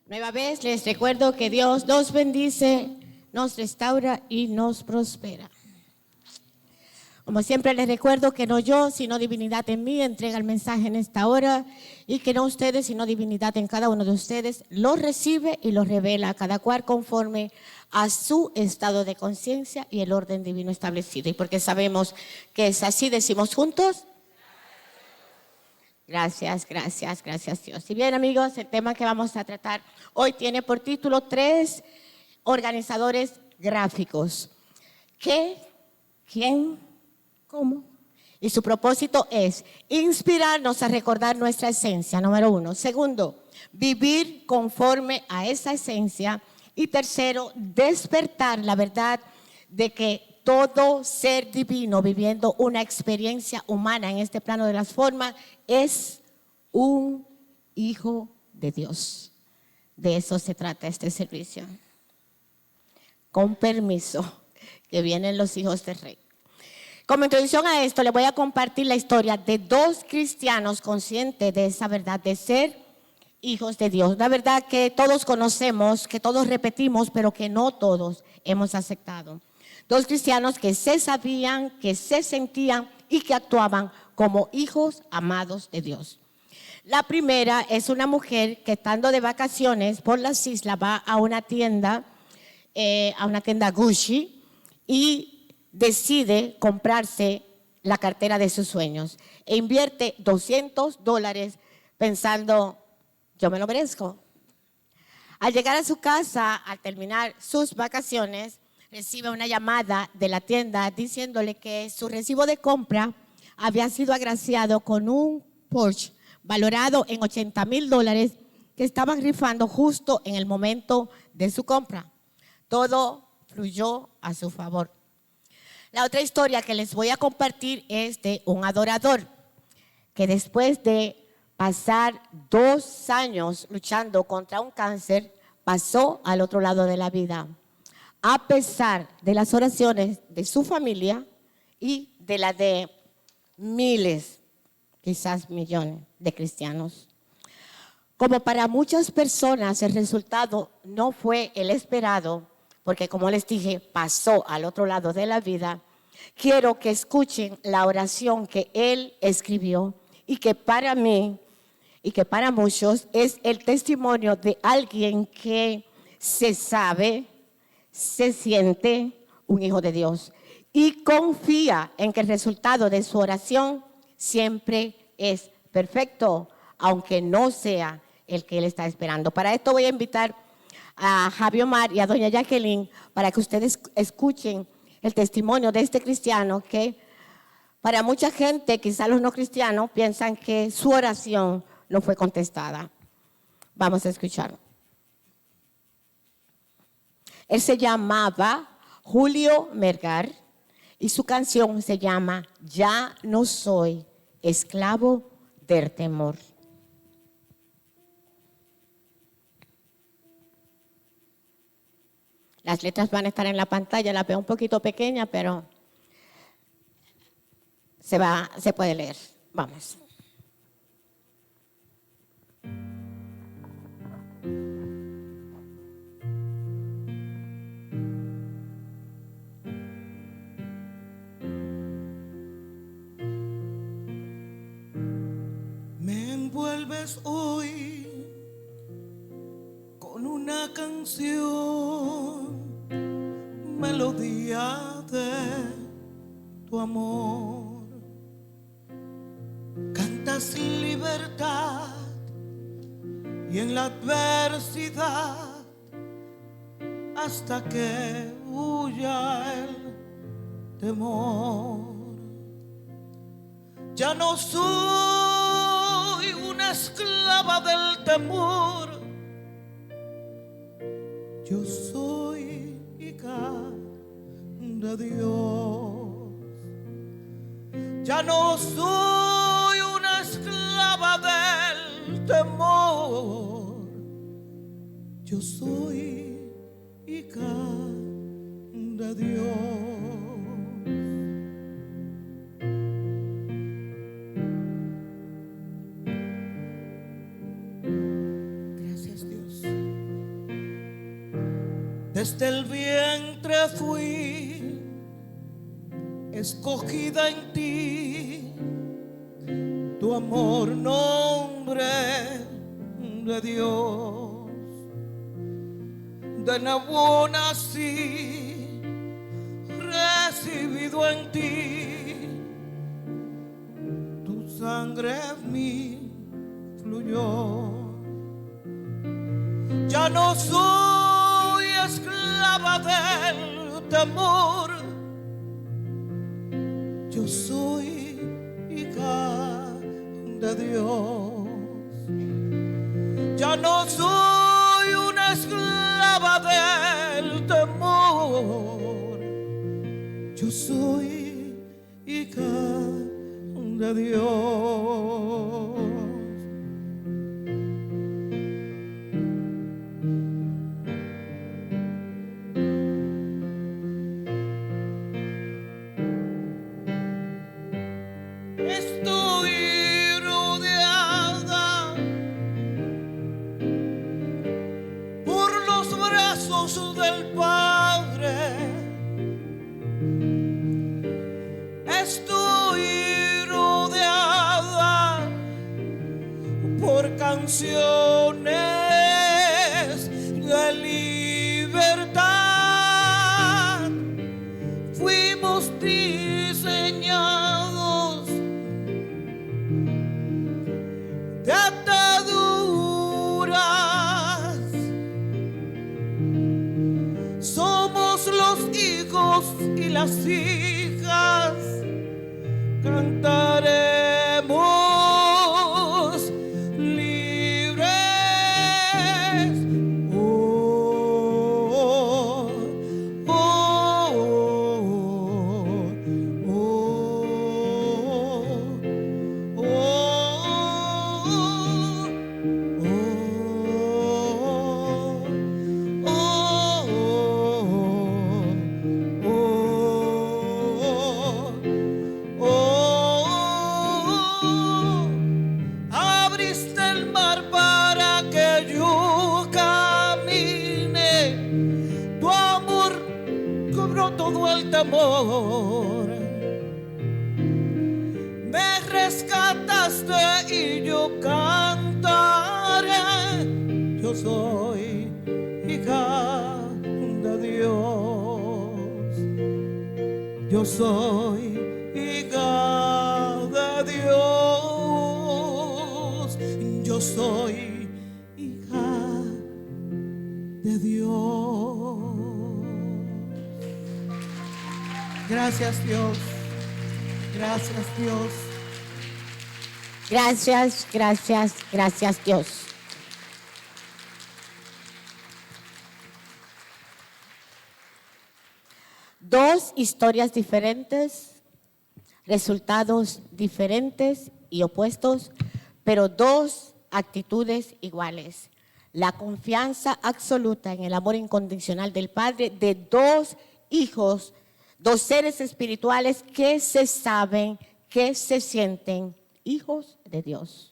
Nueva vez les recuerdo que Dios nos bendice, nos restaura y nos prospera. Como siempre les recuerdo que no yo, sino divinidad en mí entrega el mensaje en esta hora y que no ustedes, sino divinidad en cada uno de ustedes lo recibe y lo revela a cada cual conforme a su estado de conciencia y el orden divino establecido. Y porque sabemos que es así, decimos juntos. Gracias, gracias, gracias Dios. Y bien amigos, el tema que vamos a tratar hoy tiene por título 3 organizadores gráficos. ¿Qué? ¿Quién? ¿Cómo? Y su propósito es inspirarnos a recordar nuestra esencia, número 1. Segundo, vivir conforme a esa esencia. Y tercero, despertar la verdad de que todo ser divino viviendo una experiencia humana en este plano de las formas es un hijo de Dios. De eso se trata este servicio. Con permiso, que vienen los hijos del rey. Como introducción a esto, les voy a compartir la historia de dos cristianos conscientes de esa verdad de ser hijos de Dios. Una verdad que todos conocemos, que todos repetimos, pero que no todos hemos aceptado. Dos cristianos que se sabían, que se sentían y que actuaban como hijos amados de Dios. La primera es una mujer que estando de vacaciones por las islas va a una tienda Gucci y decide comprarse la cartera de sus sueños e invierte $200 pensando, yo me lo merezco. Al llegar a su casa, al terminar sus vacaciones, recibe una llamada de la tienda diciéndole que su recibo de compra había sido agraciado con un Porsche valorado en $80,000 que estaban rifando justo en el momento de su compra. Todo fluyó a su favor. La otra historia que les voy a compartir es de un adorador que después de pasar 2 años luchando contra un cáncer, pasó al otro lado de la vida. A pesar de las oraciones de su familia y de la de miles, quizás millones de cristianos. Como para muchas personas el resultado no fue el esperado, porque como les dije, pasó al otro lado de la vida, quiero que escuchen la oración que él escribió y que para mí y que para muchos es el testimonio de alguien que se sabe, se siente un hijo de Dios y confía en que el resultado de su oración siempre es perfecto, aunque no sea el que él está esperando. Para esto voy a invitar a Javier Omar y a doña Jacqueline para que ustedes escuchen el testimonio de este cristiano que para mucha gente, quizás los no cristianos, piensan que su oración no fue contestada. Vamos a escucharlo. Él se llamaba Julio Melgar y su canción se llama Ya no soy esclavo del temor. Las letras van a estar en la pantalla, la veo un poquito pequeña, pero se puede leer. Vamos. Me envuelves hoy con una canción, melodía de tu amor. Cantas libertad y en la adversidad hasta que huya el temor. Ya no soy una esclava del temor, yo soy hija de Dios. Ya no soy una esclava del temor, yo soy hija de Dios. Gracias, Dios. Desde el vientre fui escogida en ti, tu amor, nombre de Dios. De nuevo nací, recibido en ti, tu sangre en mí fluyó. Ya no soy esclava del temor, yo soy hija de Dios. Ya no soy una esclava del temor, yo soy hija de Dios. Estoy rodeada por los brazos del Padre. Estoy rodeada por canciones de libertad. Fuimos diseñados de ataduras. Somos los hijos y las hijas, cantaremos libres. Oh, oh, oh, oh, abriste el mar para que yo camine, tu amor cobró todo el temor. Me rescataste y yo cantaré, yo soy hija de Dios, yo soy hija de Dios, yo soy hija de Dios. Gracias, Dios. Gracias, Dios. Gracias, gracias, gracias Dios. Dos historias diferentes, resultados diferentes y opuestos, pero dos actitudes iguales. La confianza absoluta en el amor incondicional del Padre de dos hijos, dos seres espirituales que se saben, que se sienten hijos de Dios.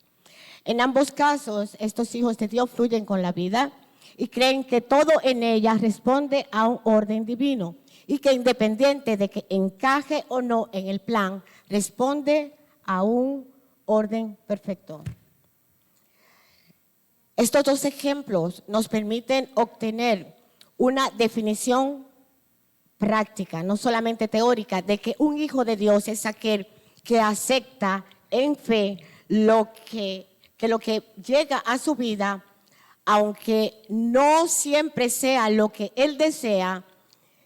En ambos casos, estos hijos de Dios fluyen con la vida y creen que todo en ella responde a un orden divino y que independiente de que encaje o no en el plan, responde a un orden perfecto. Estos dos ejemplos nos permiten obtener una definición práctica, no solamente teórica, de que un hijo de Dios es aquel que acepta en fe lo que llega a su vida, aunque no siempre sea lo que él desea,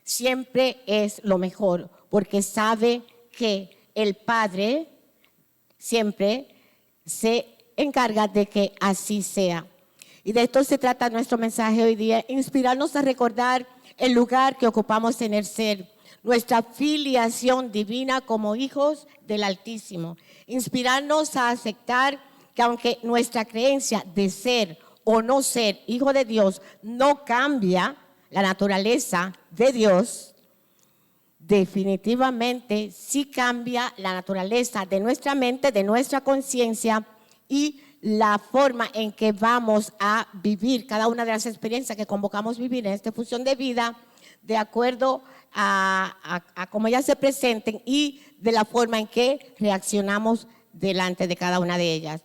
siempre es lo mejor, porque sabe que el Padre siempre se encarga de que así sea. Y de esto se trata nuestro mensaje hoy día, inspirarnos a recordar el lugar que ocupamos en el ser, nuestra filiación divina como hijos del Altísimo. Inspirarnos a aceptar que aunque nuestra creencia de ser o no ser hijo de Dios no cambia la naturaleza de Dios, definitivamente sí cambia la naturaleza de nuestra mente, de nuestra conciencia y la forma en que vamos a vivir cada una de las experiencias que convocamos vivir en esta función de vida, de acuerdo a cómo ellas se presenten y de la forma en que reaccionamos delante de cada una de ellas.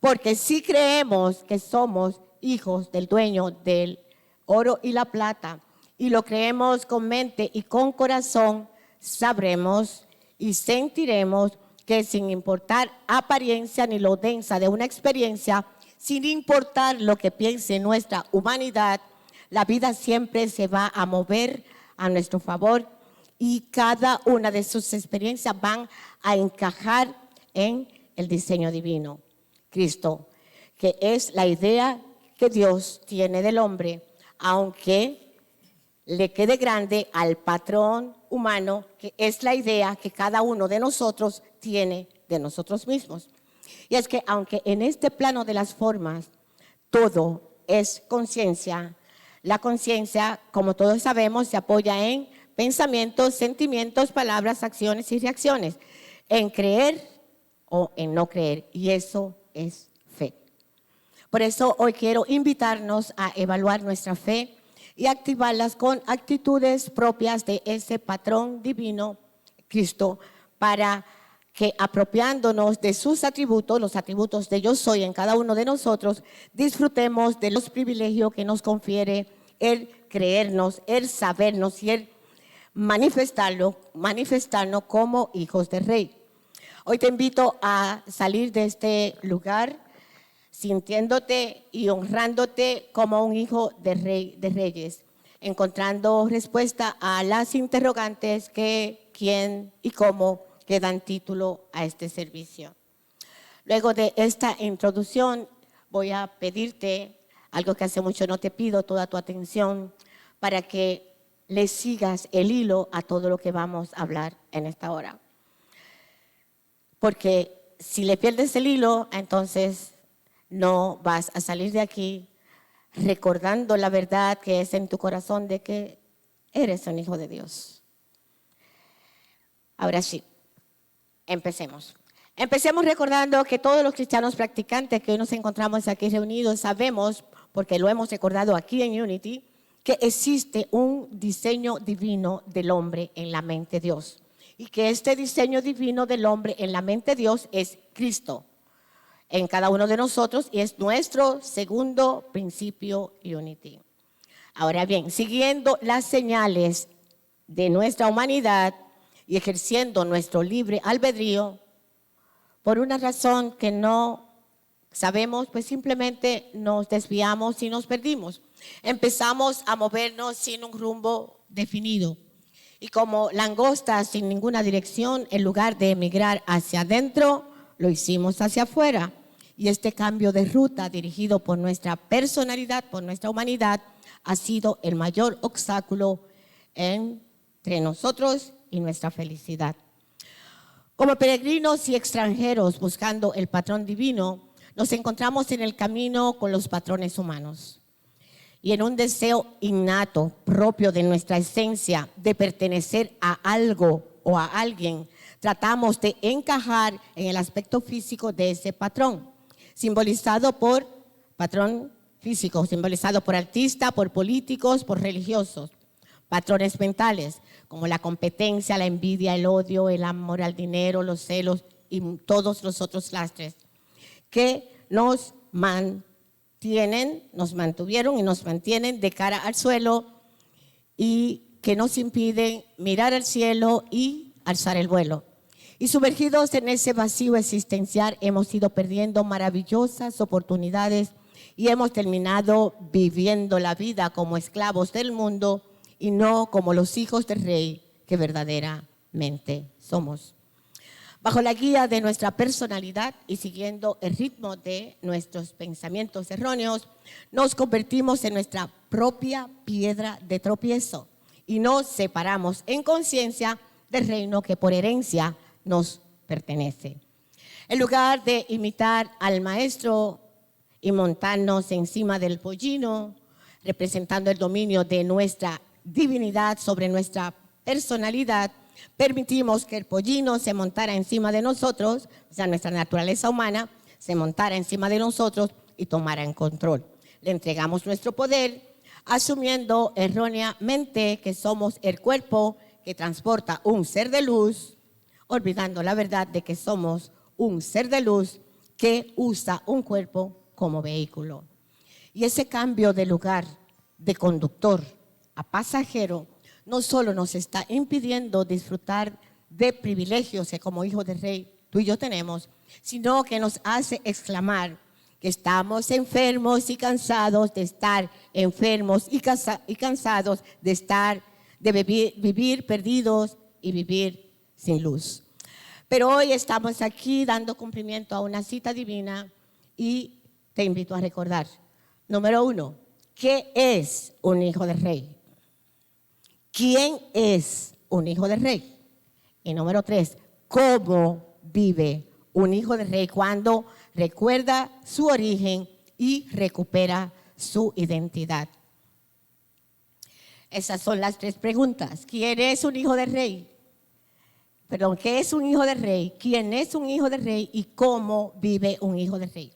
Porque si creemos que somos hijos del dueño del oro y la plata, y lo creemos con mente y con corazón, sabremos y sentiremos que sin importar apariencia ni lo densa de una experiencia, sin importar lo que piense nuestra humanidad, la vida siempre se va a mover a nuestro favor y cada una de sus experiencias van a encajar en el diseño divino. Cristo, que es la idea que Dios tiene del hombre, aunque le quede grande al patrón humano, que es la idea que cada uno de nosotros tiene de nosotros mismos. Y es que aunque en este plano de las formas todo es conciencia, la conciencia, como todos sabemos, se apoya en pensamientos, sentimientos, palabras, acciones y reacciones, en creer o en no creer, y eso es fe. Por eso hoy quiero invitarnos a evaluar nuestra fe y activarlas con actitudes propias de ese patrón divino, Cristo, para que apropiándonos de sus atributos, los atributos de yo soy en cada uno de nosotros, disfrutemos de los privilegios que nos confiere el creernos, el sabernos y el manifestarnos como hijos del Rey. Hoy te invito a salir de este lugar sintiéndote y honrándote como un hijo de Rey de Reyes, encontrando respuesta a las interrogantes que, quién y cómo que dan título a este servicio. Luego de esta introducción voy a pedirte algo que hace mucho no te pido, toda tu atención para que le sigas el hilo a todo lo que vamos a hablar en esta hora. Porque si le pierdes el hilo, entonces no vas a salir de aquí recordando la verdad que es en tu corazón de que eres un hijo de Dios. Ahora sí, empecemos. Empecemos recordando que todos los cristianos practicantes que hoy nos encontramos aquí reunidos sabemos, porque lo hemos recordado aquí en Unity, que existe un diseño divino del hombre en la mente de Dios. Y que este diseño divino del hombre en la mente de Dios es Cristo en cada uno de nosotros y es nuestro segundo principio Unity. Ahora bien, siguiendo las señales de nuestra humanidad y ejerciendo nuestro libre albedrío, por una razón que no sabemos, pues simplemente nos desviamos y nos perdimos. Empezamos a movernos sin un rumbo definido. Y como langostas sin ninguna dirección, en lugar de emigrar hacia adentro, lo hicimos hacia afuera. Y este cambio de ruta dirigido por nuestra personalidad, por nuestra humanidad, ha sido el mayor obstáculo entre nosotros y nuestra felicidad. Como peregrinos y extranjeros buscando el patrón divino, nos encontramos en el camino con los patrones humanos. Y en un deseo innato, propio de nuestra esencia, de pertenecer a algo o a alguien, tratamos de encajar en el aspecto físico de ese patrón, simbolizado por patrón físico, simbolizado por artistas, por políticos, por religiosos. Patrones mentales, como la competencia, la envidia, el odio, el amor al dinero, los celos y todos los otros lastres, que nos mantuvieron y nos mantienen de cara al suelo y que nos impiden mirar al cielo y alzar el vuelo. Y sumergidos en ese vacío existencial hemos ido perdiendo maravillosas oportunidades y hemos terminado viviendo la vida como esclavos del mundo y no como los hijos del Rey que verdaderamente somos. Bajo la guía de nuestra personalidad y siguiendo el ritmo de nuestros pensamientos erróneos, nos convertimos en nuestra propia piedra de tropiezo y nos separamos en conciencia del reino que por herencia nos pertenece. En lugar de imitar al maestro y montarnos encima del pollino, representando el dominio de nuestra divinidad sobre nuestra personalidad, permitimos que el pollino se montara encima de nosotros, o sea, nuestra naturaleza humana, se montara encima de nosotros y tomara en control. Le entregamos nuestro poder, asumiendo erróneamente que somos el cuerpo que transporta un ser de luz, olvidando la verdad de que somos un ser de luz que usa un cuerpo como vehículo. Y ese cambio de lugar de conductor a pasajero no solo nos está impidiendo disfrutar de privilegios que como hijos del rey tú y yo tenemos, sino que nos hace exclamar que estamos enfermos y cansados de estar enfermos y cansados de vivir perdidos y vivir sin luz. Pero hoy estamos aquí dando cumplimiento a una cita divina y te invito a recordar, número 1, ¿qué es un hijo del rey? ¿Quién es un hijo del rey? Y número 3, ¿cómo vive un hijo del rey cuando recuerda su origen y recupera su identidad? Esas son las 3 preguntas. ¿Quién es un hijo del rey? Perdón, ¿qué es un hijo del rey? ¿Quién es un hijo del rey? ¿Y cómo vive un hijo del rey?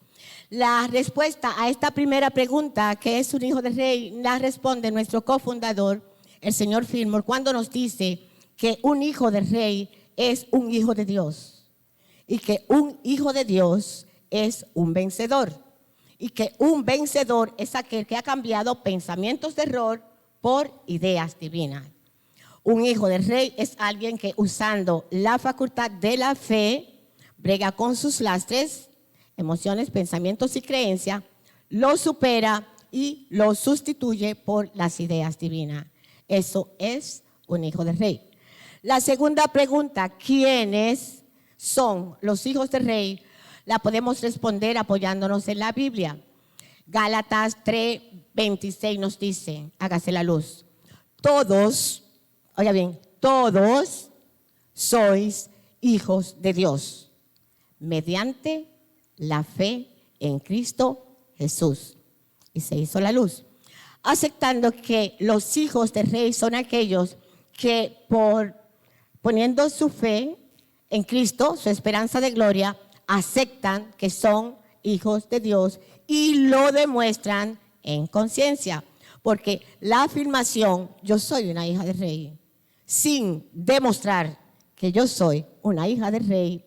La respuesta a esta primera pregunta, ¿qué es un hijo del rey?, la responde nuestro cofundador, el señor Fillmore, cuando nos dice que un hijo del rey es un hijo de Dios y que un hijo de Dios es un vencedor y que un vencedor es aquel que ha cambiado pensamientos de error por ideas divinas. Un hijo del rey es alguien que usando la facultad de la fe brega con sus lastres, emociones, pensamientos y creencias, los supera y los sustituye por las ideas divinas. Eso es un hijo del rey. La segunda pregunta, ¿quiénes son los hijos del rey?, la podemos responder apoyándonos en la Biblia. Gálatas 3:26 nos dice, hágase la luz. Todos, oiga bien, todos sois hijos de Dios mediante la fe en Cristo Jesús. Y se hizo la luz. Aceptando que los hijos del rey son aquellos que poniendo su fe en Cristo, su esperanza de gloria, aceptan que son hijos de Dios y lo demuestran en conciencia. Porque la afirmación, yo soy una hija del rey, sin demostrar que yo soy una hija del rey,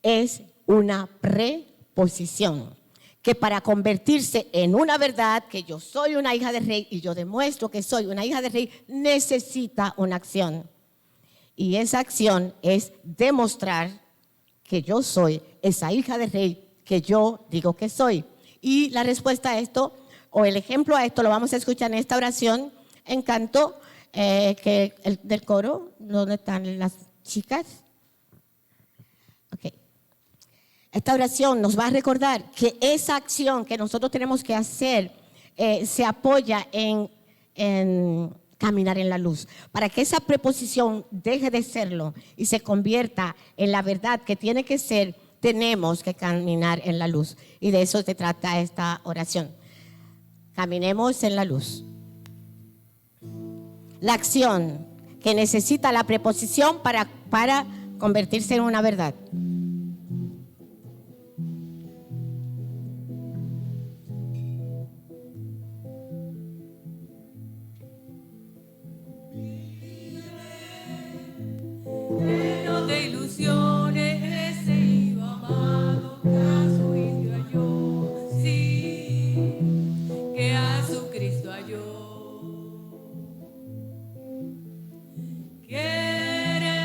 es una preposición que para convertirse en una verdad, que yo soy una hija del rey y yo demuestro que soy una hija del rey, necesita una acción. Y esa acción es demostrar que yo soy esa hija del rey que yo digo que soy. Y la respuesta a esto, o el ejemplo a esto, lo vamos a escuchar en esta oración en canto del coro. ¿Dónde están las chicas? Ok. Esta oración nos va a recordar que esa acción que nosotros tenemos que hacer se apoya en caminar en la luz. Para que esa preposición deje de serlo y se convierta en la verdad que tiene que ser, tenemos que caminar en la luz. Y de eso se trata esta oración. Caminemos en la luz. La acción que necesita la preposición para convertirse en una verdad. Lleno de ilusiones, ese hijo amado que a su hijo halló, sí, que a su Cristo halló. Quiere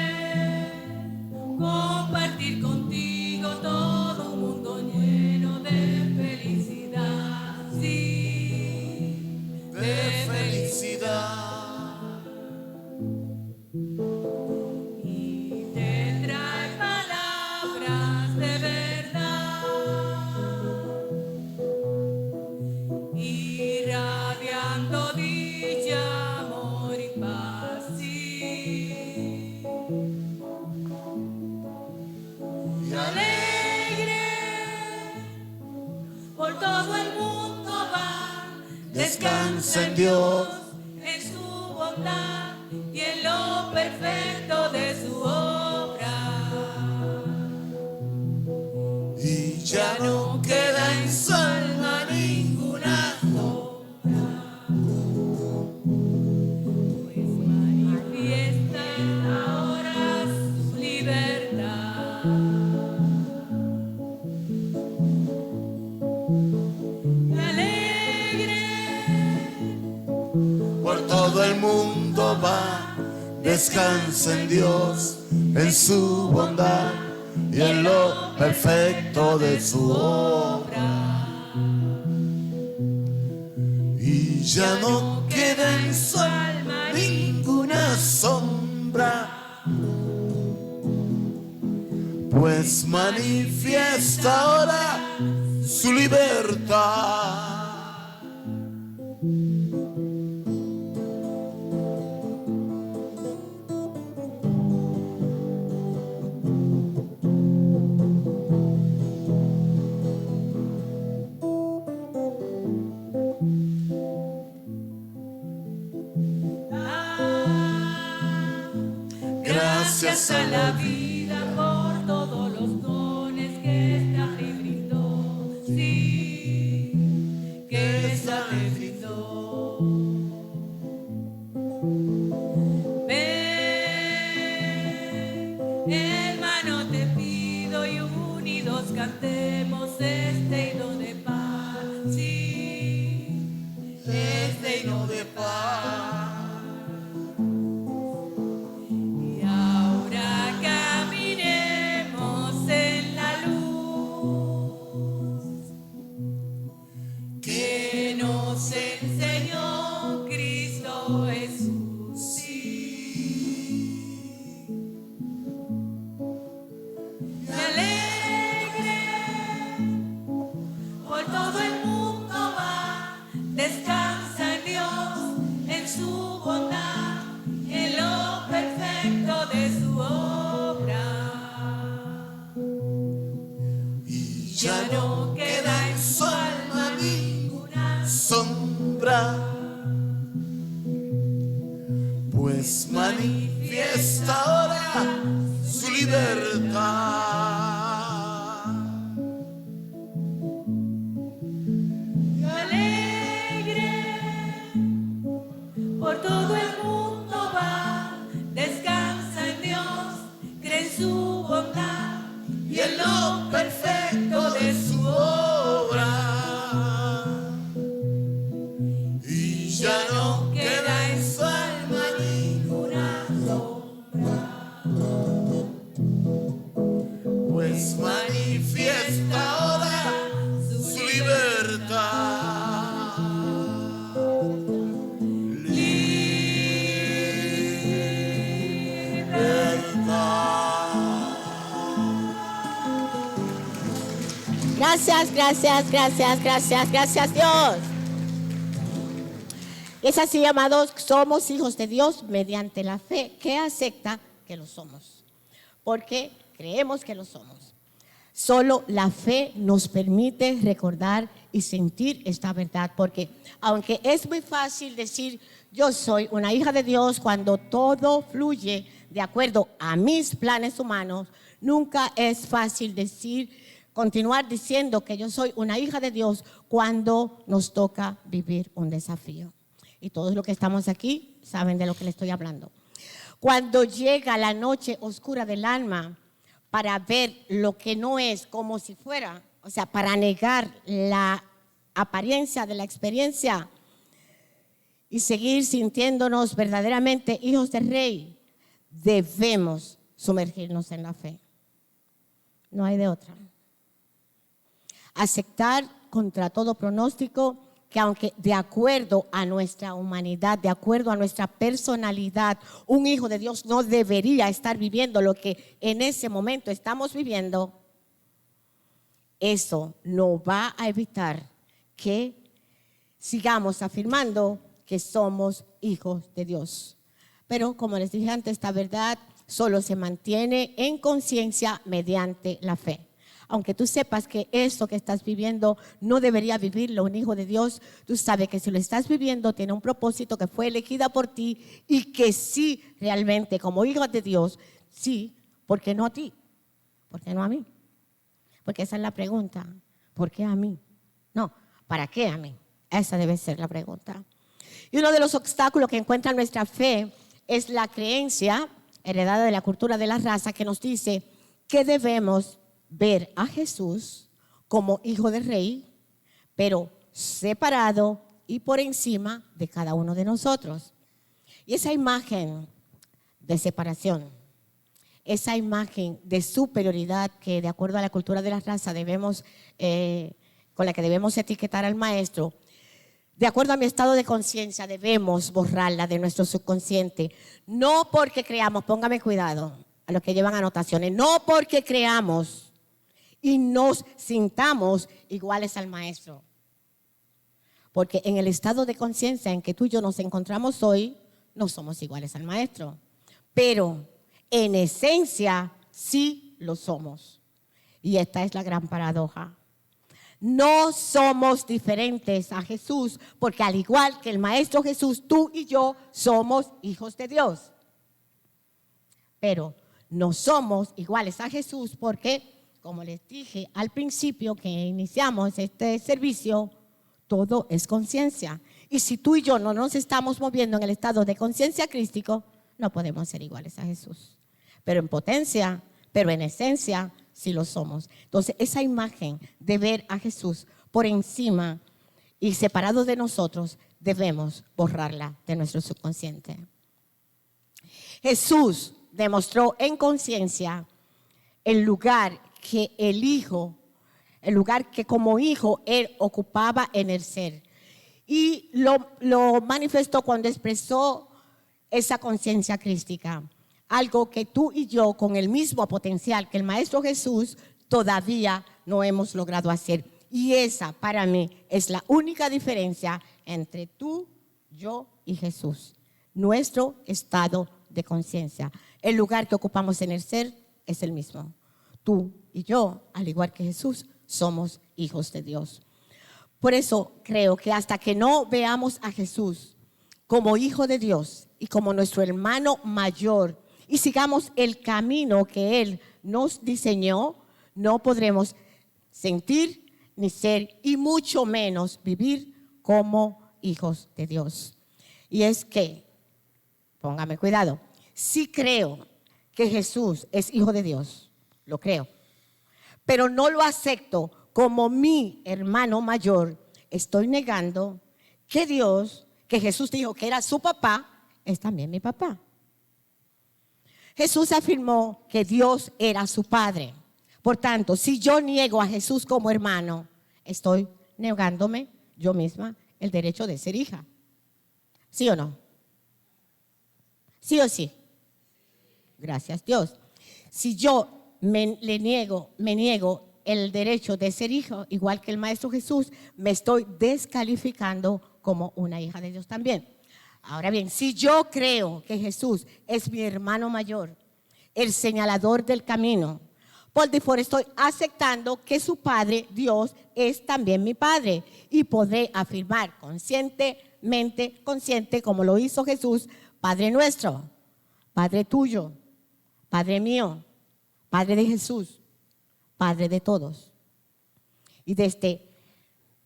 compartir contigo todo un mundo lleno de felicidad, sí, de felicidad. Descansa en Dios, en su bondad y en lo perfecto de su obra. y ya y alegre. Por todo el mundo va, descansa en Dios, en su bondad y en lo perfecto de su obra. Y ya no queda en su alma ninguna sombra, pues manifiesta ahora su libertad. Gracias a la vida por todos los dones que esta me brindó. Sí, que esta me brindó. Ven, hermano, te pido y unidos cantemos este himno de paz. Sí, este himno de paz. Enseñó Cristo Jesús, sí. Me alegre, por todo el mundo va, descansa en Dios, en su bondad, en lo perfecto de su obra. Y ya no queda en su alma ninguna sombra, pues manifiesta ahora su libertad. Me alegre, por todo el mundo va, descansa en Dios, cree en su bondad Y en lo perfecto de su obra. Y ya no queda en su alma ninguna sombra, pues manifiesta ahora su libertad. Gracias, gracias, gracias, gracias, gracias Dios. Es así, amados, somos hijos de Dios mediante la fe que acepta que lo somos, porque creemos que lo somos. Solo la fe nos permite recordar y sentir esta verdad, porque aunque es muy fácil decir yo soy una hija de Dios cuando todo fluye de acuerdo a mis planes humanos, nunca es fácil continuar diciendo que yo soy una hija de Dios cuando nos toca vivir un desafío. Y todos los que estamos aquí saben de lo que les estoy hablando. Cuando llega la noche oscura del alma para ver lo que no es como si fuera, o sea, para negar la apariencia de la experiencia y seguir sintiéndonos verdaderamente hijos del Rey, debemos sumergirnos en la fe. No hay de otra. Aceptar contra todo pronóstico que aunque de acuerdo a nuestra humanidad, de acuerdo a nuestra personalidad, un hijo de Dios no debería estar viviendo lo que en ese momento estamos viviendo, eso no va a evitar que sigamos afirmando que somos hijos de Dios. Pero como les dije antes, esta verdad solo se mantiene en conciencia mediante la fe. Aunque tú sepas que esto que estás viviendo no debería vivirlo un hijo de Dios, tú sabes que si lo estás viviendo tiene un propósito que fue elegida por ti y que sí, realmente como hijo de Dios, sí, ¿por qué no a ti? ¿Por qué no a mí? Porque esa es la pregunta. ¿Por qué a mí? No, ¿para qué a mí? Esa debe ser la pregunta. Y uno de los obstáculos que encuentra nuestra fe es la creencia heredada de la cultura de la raza que nos dice que debemos ver a Jesús como hijo del rey pero separado y por encima de cada uno de nosotros. Y esa imagen de separación, esa imagen de superioridad que de acuerdo a la cultura de la raza con la que debemos etiquetar al maestro, de acuerdo a mi estado de conciencia debemos borrarla de nuestro subconsciente. No porque creamos, póngame cuidado a los que llevan anotaciones, no porque creamos y nos sintamos iguales al maestro. Porque en el estado de conciencia en que tú y yo nos encontramos hoy, no somos iguales al maestro. Pero en esencia sí lo somos. Y esta es la gran paradoja. No somos diferentes a Jesús, porque al igual que el Maestro Jesús, tú y yo somos hijos de Dios. Pero no somos iguales a Jesús porque, como les dije al principio que iniciamos este servicio, todo es conciencia. Y si tú y yo no nos estamos moviendo en el estado de conciencia crístico, no podemos ser iguales a Jesús. Pero en potencia, pero en esencia, sí lo somos. Entonces, esa imagen de ver a Jesús por encima y separado de nosotros, debemos borrarla de nuestro subconsciente. Jesús demostró en conciencia el lugar que el Hijo, el lugar que como Hijo Él ocupaba en el ser. Y lo manifestó cuando expresó esa conciencia crística. Algo que tú y yo, con el mismo potencial que el Maestro Jesús, todavía no hemos logrado hacer. Y esa, para mí, es la única diferencia entre tú, yo y Jesús. Nuestro estado de conciencia. El lugar que ocupamos en el ser es el mismo. Tú y yo, al igual que Jesús, somos hijos de Dios. Por eso creo que hasta que no veamos a Jesús como hijo de Dios y como nuestro hermano mayor, y sigamos el camino que Él nos diseñó, no podremos sentir ni ser, y mucho menos vivir como hijos de Dios. Y es que, póngame cuidado, sí creo que Jesús es hijo de Dios, lo creo, pero no lo acepto como mi hermano mayor. Estoy negando que Dios, que Jesús dijo que era su papá, es también mi papá. Jesús afirmó que Dios era su Padre. Por tanto, si yo niego a Jesús como hermano, estoy negándome yo misma el derecho de ser hija. ¿Sí o no? ¿Sí o sí? Gracias, Dios. Si yo me niego el derecho de ser hijo, igual que el Maestro Jesús, me estoy descalificando como una hija de Dios también. Ahora bien, si yo creo que Jesús es mi hermano mayor, el señalador del camino, por default estoy aceptando que su Padre, Dios, es también mi Padre. Y podré afirmar conscientemente, como lo hizo Jesús, Padre nuestro, Padre tuyo, Padre mío, Padre de Jesús, Padre de todos. Y desde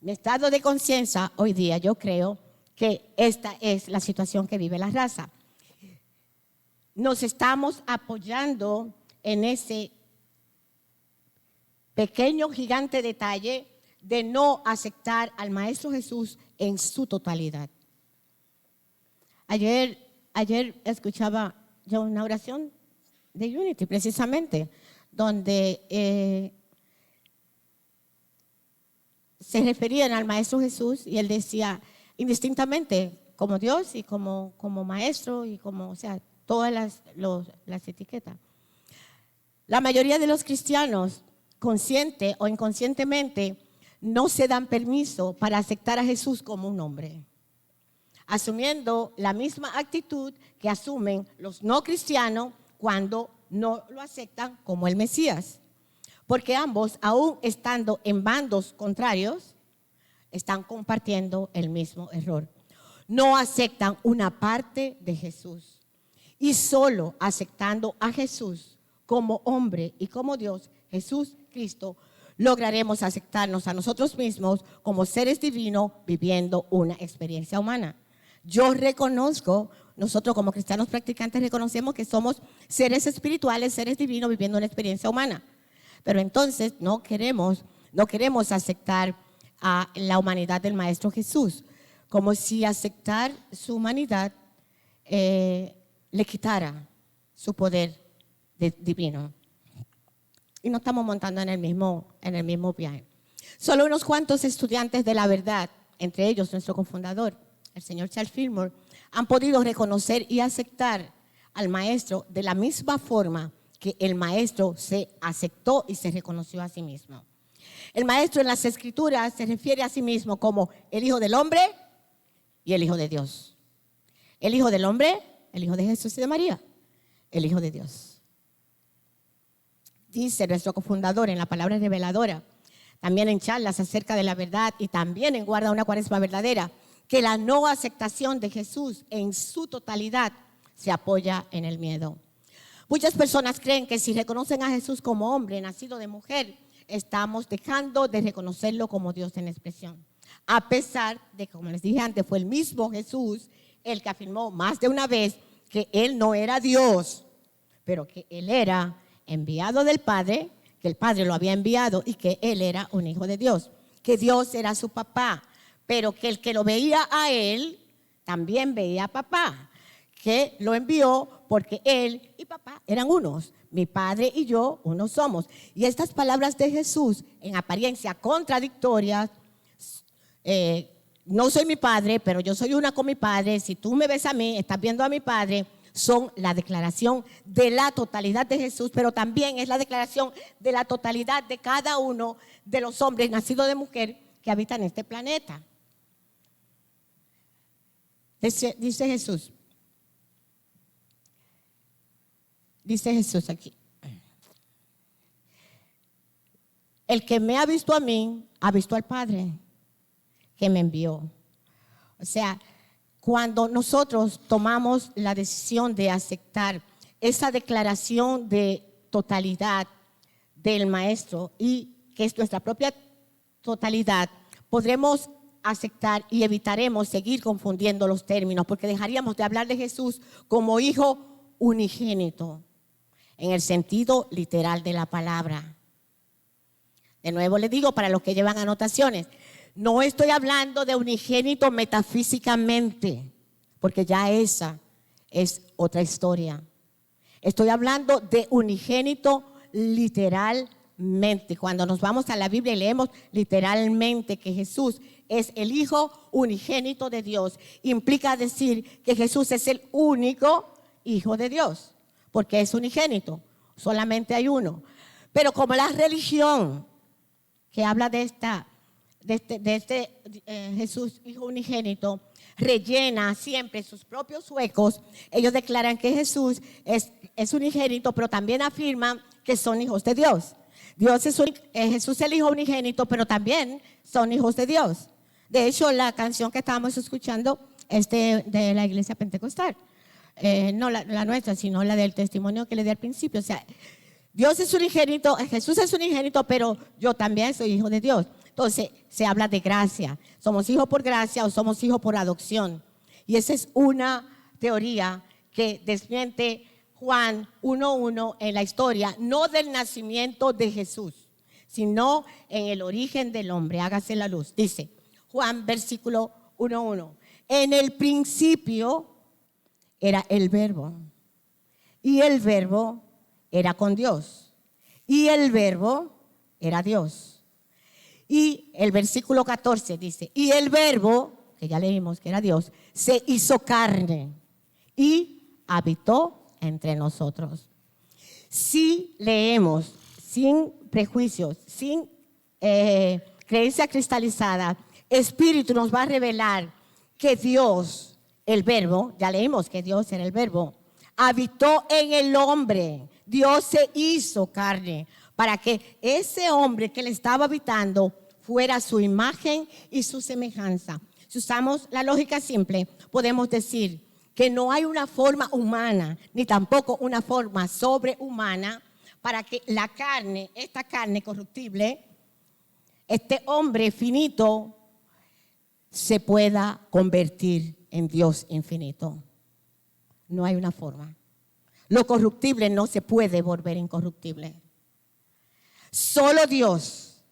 mi estado de conciencia hoy día yo creo que esta es la situación que vive la raza. Nos estamos apoyando en ese pequeño, gigante detalle de no aceptar al Maestro Jesús en su totalidad. Ayer escuchaba yo una oración de Unity, precisamente, donde se referían al Maestro Jesús y él decía, indistintamente, como Dios y como Maestro y como, o sea, todas las etiquetas. La mayoría de los cristianos, consciente o inconscientemente, no se dan permiso para aceptar a Jesús como un hombre, asumiendo la misma actitud que asumen los no cristianos cuando no lo aceptan como el Mesías. Porque ambos, aún estando en bandos contrarios, están compartiendo el mismo error. No aceptan una parte de Jesús. Y solo aceptando a Jesús como hombre y como Dios, Jesús Cristo, lograremos aceptarnos a nosotros mismos como seres divinos viviendo una experiencia humana. Yo reconozco, nosotros como cristianos practicantes reconocemos que somos seres espirituales, seres divinos viviendo una experiencia humana. Pero entonces no queremos aceptar a la humanidad del Maestro Jesús, como si aceptar su humanidad le quitara su poder divino. Y no estamos montando en el mismo viaje. Solo unos cuantos estudiantes de la verdad, entre ellos nuestro cofundador, el señor Charles Fillmore, han podido reconocer y aceptar al Maestro de la misma forma que el Maestro se aceptó y se reconoció a sí mismo. El Maestro en las Escrituras se refiere a sí mismo como el Hijo del Hombre y el Hijo de Dios. El Hijo del Hombre, el Hijo de Jesús y de María, el Hijo de Dios. Dice nuestro cofundador en la palabra reveladora, también en charlas acerca de la verdad y también en Guarda una Cuaresma Verdadera, que la no aceptación de Jesús en su totalidad se apoya en el miedo. Muchas personas creen que si reconocen a Jesús como hombre nacido de mujer, estamos dejando de reconocerlo como Dios en expresión. A pesar de que, como les dije antes, fue el mismo Jesús el que afirmó más de una vez que Él no era Dios, pero que Él era enviado del Padre, que el Padre lo había enviado y que Él era un hijo de Dios, que Dios era su papá, pero que el que lo veía a Él también veía a papá, que lo envió porque Él y papá eran unos. Mi Padre y yo unos somos. Y estas palabras de Jesús, en apariencia contradictorias, no soy mi Padre, pero yo soy una con mi Padre. Si tú me ves a mí, estás viendo a mi Padre. Son la declaración de la totalidad de Jesús, pero también es la declaración de la totalidad de cada uno de los hombres nacidos de mujer que habitan este planeta. Dice Jesús aquí: el que me ha visto a mí, ha visto al Padre que me envió. O sea, cuando nosotros tomamos la decisión de aceptar esa declaración de totalidad del Maestro y que es nuestra propia totalidad, podremos aceptar y evitaremos seguir confundiendo los términos, porque dejaríamos de hablar de Jesús como hijo unigénito, en el sentido literal de la palabra. De nuevo les digo, para los que llevan anotaciones, no estoy hablando de unigénito metafísicamente, porque ya esa es otra historia. Estoy hablando de unigénito literalmente. Cuando nos vamos a la Biblia y leemos literalmente que Jesús es el Hijo unigénito de Dios, implica decir que Jesús es el único Hijo de Dios, porque es unigénito, solamente hay uno. Pero como la religión que habla de este Jesús, Hijo unigénito, rellena siempre sus propios huecos, ellos declaran que Jesús es unigénito, pero también afirman que son hijos de Dios. Jesús es el Hijo unigénito, pero también son hijos de Dios. De hecho, la canción que estábamos escuchando es de la iglesia pentecostal. No la nuestra, sino la del testimonio que le di al principio. O sea, Dios es unigénito, Jesús es unigénito, pero yo también soy hijo de Dios. Entonces, se habla de gracia. ¿Somos hijos por gracia o somos hijos por adopción? Y esa es una teoría que desmiente Juan 1:1 en la historia, no del nacimiento de Jesús, sino en el origen del hombre. Hágase la luz. Dice Juan, versículo 1:1. En el principio era el Verbo, y el Verbo era con Dios, y el Verbo era Dios. Y el versículo 14 dice, y el Verbo, que ya leímos que era Dios, se hizo carne y habitó entre nosotros. Si leemos sin prejuicios, sin creencia cristalizada, Espíritu nos va a revelar que Dios, el Verbo, ya leímos que Dios era el Verbo, habitó en el hombre. Dios se hizo carne para que ese hombre que le estaba habitando fuera su imagen y su semejanza. Si usamos la lógica simple, podemos decir que no hay una forma humana, ni tampoco una forma sobrehumana para que la carne, esta carne corruptible, este hombre finito, se pueda convertir en Dios infinito. No hay una forma. Lo corruptible no se puede volver incorruptible. Solo Dios,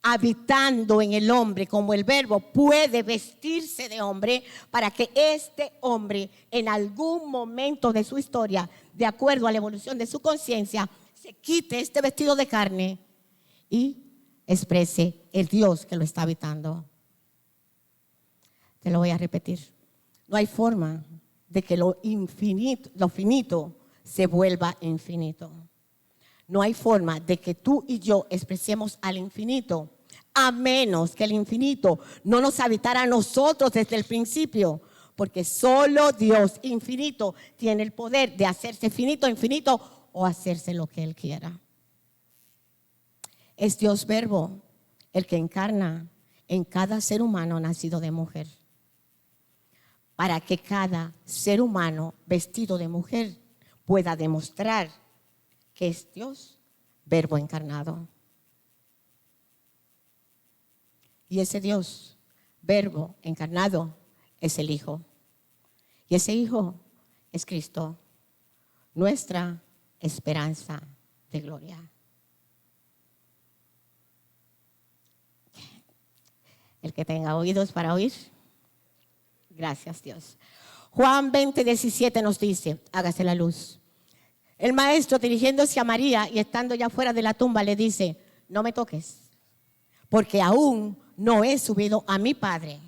habitando en el hombre, como el Verbo puede vestirse de hombre para que este hombre en algún momento de su historia, de acuerdo a la evolución de su conciencia, se quite este vestido de carne y exprese el Dios que lo está habitando. Te lo voy a repetir. No hay forma de que lo finito se vuelva infinito. No hay forma de que tú y yo expresemos al infinito, a menos que el infinito no nos habitara a nosotros desde el principio, porque solo Dios infinito tiene el poder de hacerse finito, infinito o hacerse lo que Él quiera. Es Dios Verbo el que encarna en cada ser humano nacido de mujer, para que cada ser humano vestido de mujer pueda demostrar que es Dios, Verbo encarnado. Y ese Dios, Verbo encarnado, es el Hijo. Y ese Hijo es Cristo, nuestra esperanza de gloria. El que tenga oídos para oír, gracias Dios. Juan 20:17 nos dice, hágase la luz. El maestro, dirigiéndose a María y estando ya fuera de la tumba, le dice, no me toques, porque aún no he subido a mi Padre.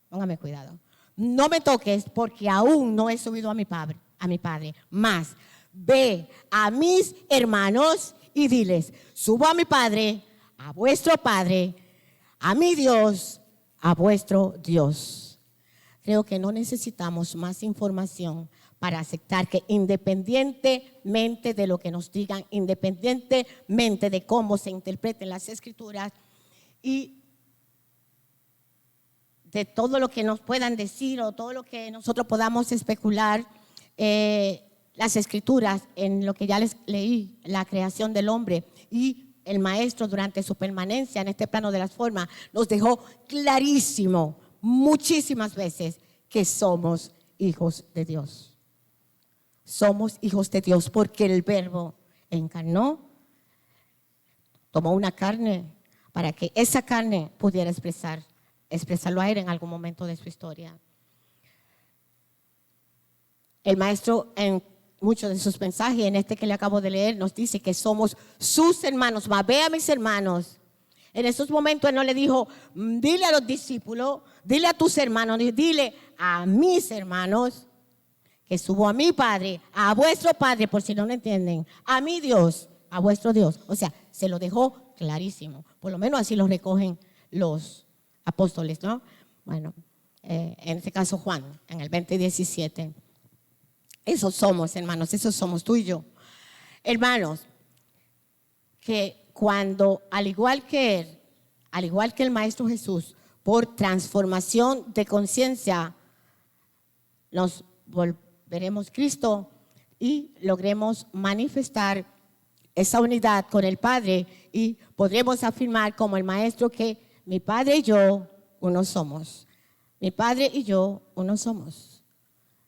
Póngame cuidado. No me toques, porque aún no he subido a mi Padre. Mas ve a mis hermanos y diles, subo a mi Padre, a vuestro Padre, a mi Dios, a vuestro Dios. Creo que no necesitamos más información para aceptar que independientemente de lo que nos digan, independientemente de cómo se interpreten las Escrituras y de todo lo que nos puedan decir o todo lo que nosotros podamos especular, las Escrituras, en lo que ya les leí, la creación del hombre y el maestro durante su permanencia en este plano de las formas, nos dejó clarísimo muchísimas veces que somos hijos de Dios. Somos hijos de Dios porque el Verbo encarnó, tomó una carne para que esa carne pudiera expresarlo a Él en algún momento de su historia. El maestro en muchos de sus mensajes, en este que le acabo de leer, nos dice que somos sus hermanos. Mas ve a mis hermanos. En esos momentos Él no le dijo, dile a los discípulos, dile a tus hermanos, dile a mis hermanos que subo a mi Padre, a vuestro Padre, por si no lo entienden, a mi Dios, a vuestro Dios. O sea, se lo dejó clarísimo. Por lo menos así lo recogen los apóstoles, ¿no? Bueno, en este caso Juan, en el 20:17. Esos somos, hermanos, esos somos tú y yo. Hermanos, que cuando, al igual que Él, al igual que el Maestro Jesús, por transformación de conciencia, nos volveremos Cristo y logremos manifestar esa unidad con el Padre y podremos afirmar como el Maestro que mi Padre y yo uno somos. Mi Padre y yo uno somos.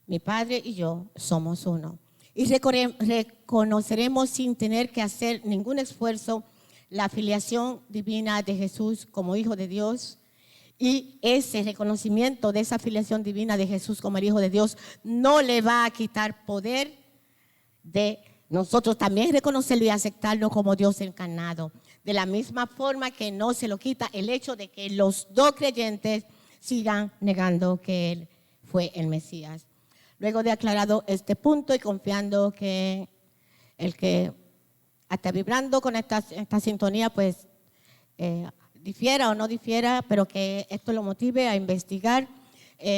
Mi Padre y yo somos uno. Y reconoceremos sin tener que hacer ningún esfuerzo la filiación divina de Jesús como Hijo de Dios. Y ese reconocimiento de esa filiación divina de Jesús como el Hijo de Dios no le va a quitar poder de nosotros también reconocerlo y aceptarlo como Dios encarnado. De la misma forma que no se lo quita el hecho de que los dos creyentes sigan negando que Él fue el Mesías. Luego de aclarado este punto y confiando que el que hasta vibrando con esta sintonía, pues difiera o no difiera, pero que esto lo motive a investigar,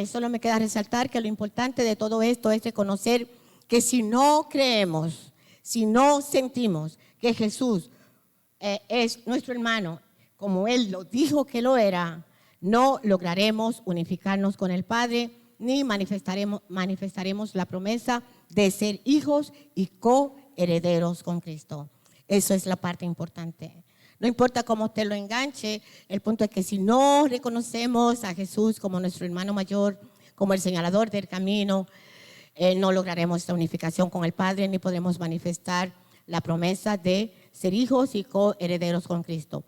solo me queda resaltar que lo importante de todo esto es reconocer que si no creemos, si no sentimos que Jesús es nuestro hermano, como Él lo dijo que lo era, no lograremos unificarnos con el Padre, ni manifestaremos la promesa de ser hijos y coherederos con Cristo. Eso es la parte importante. No importa cómo usted lo enganche, el punto es que si no reconocemos a Jesús como nuestro hermano mayor, como el señalador del camino, no lograremos esta unificación con el Padre, ni podremos manifestar la promesa de ser hijos y coherederos con Cristo.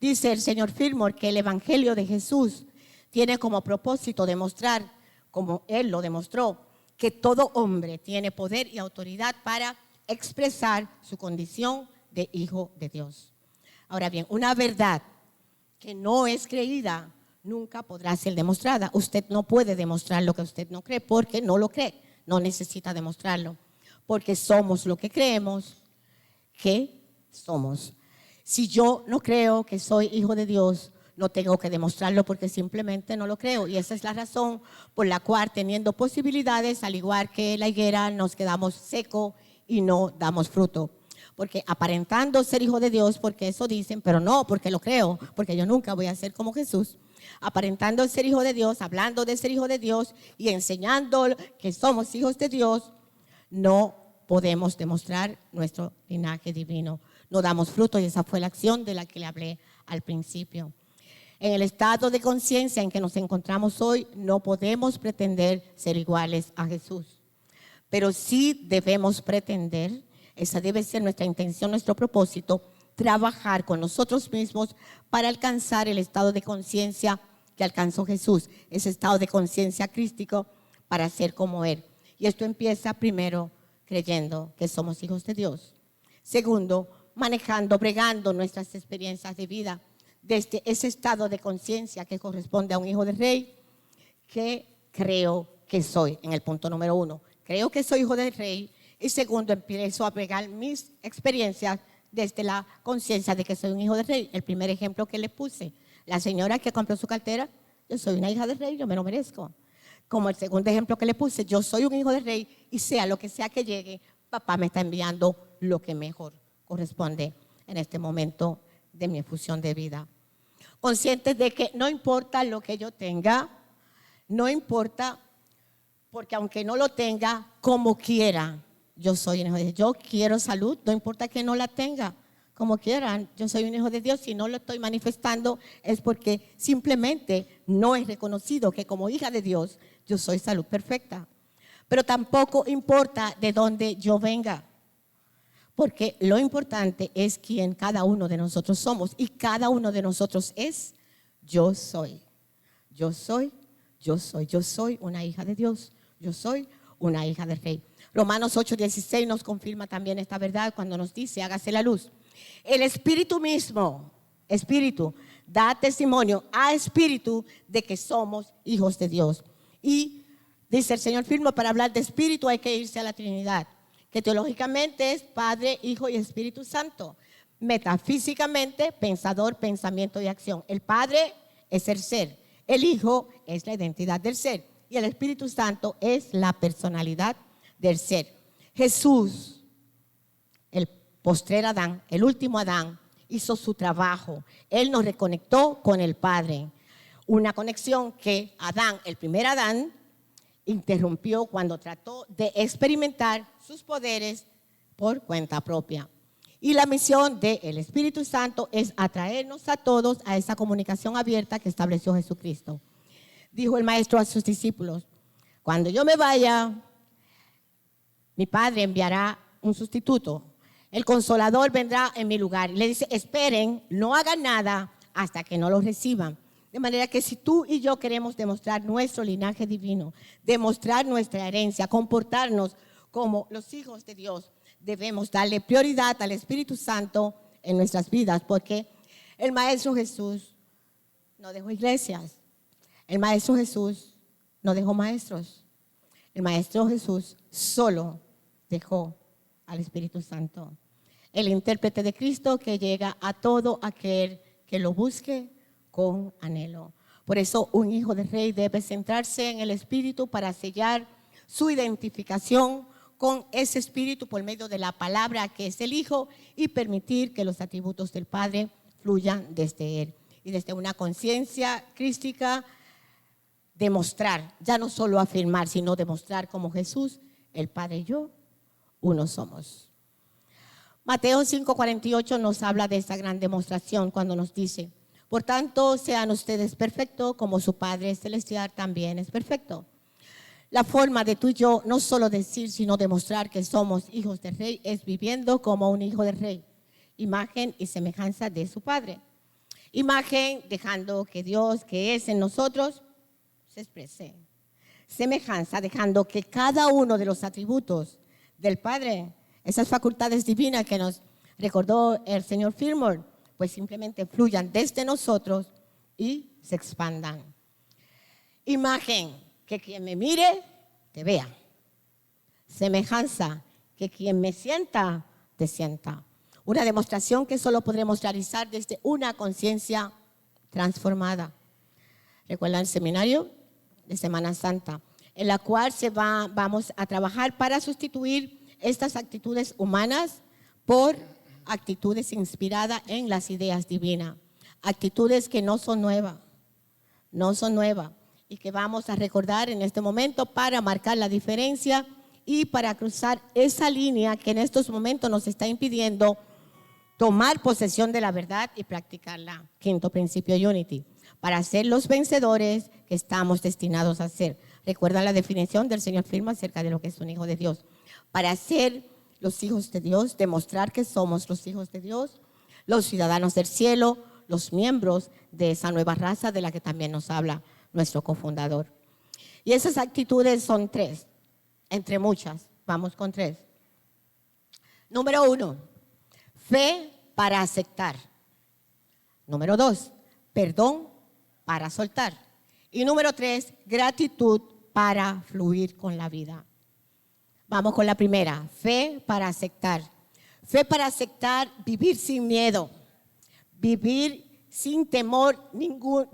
Dice el señor Fillmore que el Evangelio de Jesús tiene como propósito demostrar, como Él lo demostró, que todo hombre tiene poder y autoridad para expresar su condición de hijo de Dios. Ahora bien, una verdad que no es creída nunca podrá ser demostrada. Usted no puede demostrar lo que usted no cree porque no lo cree. No necesita demostrarlo porque somos lo que creemos que somos. Si yo no creo que soy hijo de Dios, no tengo que demostrarlo porque simplemente no lo creo. Y esa es la razón por la cual, teniendo posibilidades, al igual que la higuera, nos quedamos secos y no damos fruto. Porque aparentando ser hijo de Dios, porque eso dicen, pero no, porque lo creo, porque yo nunca voy a ser como Jesús. Aparentando ser hijo de Dios, hablando de ser hijo de Dios y enseñando que somos hijos de Dios, no podemos demostrar nuestro linaje divino. No damos fruto y esa fue la acción de la que le hablé al principio. En el estado de conciencia en que nos encontramos hoy, no podemos pretender ser iguales a Jesús. Pero sí debemos pretender, esa debe ser nuestra intención, nuestro propósito, trabajar con nosotros mismos para alcanzar el estado de conciencia que alcanzó Jesús, ese estado de conciencia crístico para ser como Él. Y esto empieza primero creyendo que somos hijos de Dios. Segundo, manejando, bregando nuestras experiencias de vida desde ese estado de conciencia que corresponde a un hijo de rey, que creo que soy, en el punto número 1. Creo que soy hijo del rey. Y segundo, empiezo a bregar mis experiencias desde la conciencia de que soy un hijo del rey. El primer ejemplo que le puse, la señora que compró su cartera, yo soy una hija del rey, yo me lo merezco. Como el segundo ejemplo que le puse, yo soy un hijo del rey y sea lo que sea que llegue, papá me está enviando lo que mejor corresponde en este momento de mi efusión de vida. Conscientes de que no importa lo que yo tenga, no importa, porque aunque no lo tenga, como quiera, yo soy un hijo de Dios. Yo quiero salud, no importa que no la tenga, como quieran. Yo soy un hijo de Dios. Si no lo estoy manifestando es porque simplemente no he reconocido que como hija de Dios yo soy salud perfecta. Pero tampoco importa de dónde yo venga, porque lo importante es quién cada uno de nosotros somos. Y cada uno de nosotros es yo soy. Yo soy, yo soy, yo soy una hija de Dios. Yo soy una hija del Rey. Romanos 8:16 nos confirma también esta verdad cuando nos dice, hágase la luz. El Espíritu mismo, Espíritu, da testimonio a Espíritu de que somos hijos de Dios. Y dice el señor Fillmore, para hablar de Espíritu hay que irse a la Trinidad, que teológicamente es Padre, Hijo y Espíritu Santo. Metafísicamente, pensador, pensamiento y acción. El Padre es el ser, el Hijo es la identidad del ser y el Espíritu Santo es la personalidad del ser. Jesús, el postrer Adán, el último Adán, hizo su trabajo. Él nos reconectó con el Padre. Una conexión que Adán, el primer Adán, interrumpió cuando trató de experimentar sus poderes por cuenta propia. Y la misión del Espíritu Santo es atraernos a todos a esa comunicación abierta que estableció Jesucristo. Dijo el Maestro a sus discípulos, cuando yo me vaya, mi Padre enviará un sustituto. El Consolador vendrá en mi lugar. Y le dice, esperen, no hagan nada hasta que no lo reciban. De manera que si tú y yo queremos demostrar nuestro linaje divino, demostrar nuestra herencia, comportarnos como los hijos de Dios, debemos darle prioridad al Espíritu Santo en nuestras vidas, porque el Maestro Jesús no dejó iglesias, el Maestro Jesús no dejó maestros, el Maestro Jesús solo dejó al Espíritu Santo, el intérprete de Cristo que llega a todo aquel que lo busque con anhelo. Por eso un hijo del rey debe centrarse en el Espíritu para sellar su identificación con ese Espíritu por medio de la palabra que es el Hijo y permitir que los atributos del Padre fluyan desde Él. Y desde una conciencia crística, demostrar, ya no solo afirmar, sino demostrar como Jesús, el Padre y yo, uno somos. Mateo 5:48 nos habla de esta gran demostración cuando nos dice, por tanto, sean ustedes perfectos como su Padre Celestial también es perfecto. La forma de tú y yo no solo decir, sino demostrar que somos hijos del Rey es viviendo como un hijo del Rey, imagen y semejanza de su Padre. Imagen, dejando que Dios, que es en nosotros, se exprese. Semejanza, dejando que cada uno de los atributos del Padre, esas facultades divinas que nos recordó el señor Fillmore, pues simplemente fluyan desde nosotros y se expandan. Imagen, que quien me mire, te vea. Semejanza, que quien me sienta, te sienta. Una demostración que solo podremos realizar desde una conciencia transformada. ¿Recuerdan el seminario de Semana Santa? En la cual vamos a trabajar para sustituir estas actitudes humanas por actitudes inspiradas en las ideas divinas. Actitudes que no son nuevas, y que vamos a recordar en este momento para marcar la diferencia y para cruzar esa línea que en estos momentos nos está impidiendo tomar posesión de la verdad y practicarla. Quinto principio, Unity. Para ser los vencedores que estamos destinados a ser. Recuerda la definición del señor Fillmore acerca de lo que es un hijo de Dios. Para ser los hijos de Dios, demostrar que somos los hijos de Dios, los ciudadanos del cielo, los miembros de esa nueva raza de la que también nos habla nuestro cofundador. Y esas actitudes son 3, entre muchas. Vamos con 3. Número 1, fe para aceptar. Número 2, perdón para soltar. Y número 3, gratitud para fluir con la vida. Vamos con la primera, fe para aceptar. Fe para aceptar, vivir sin miedo, vivir sin temor,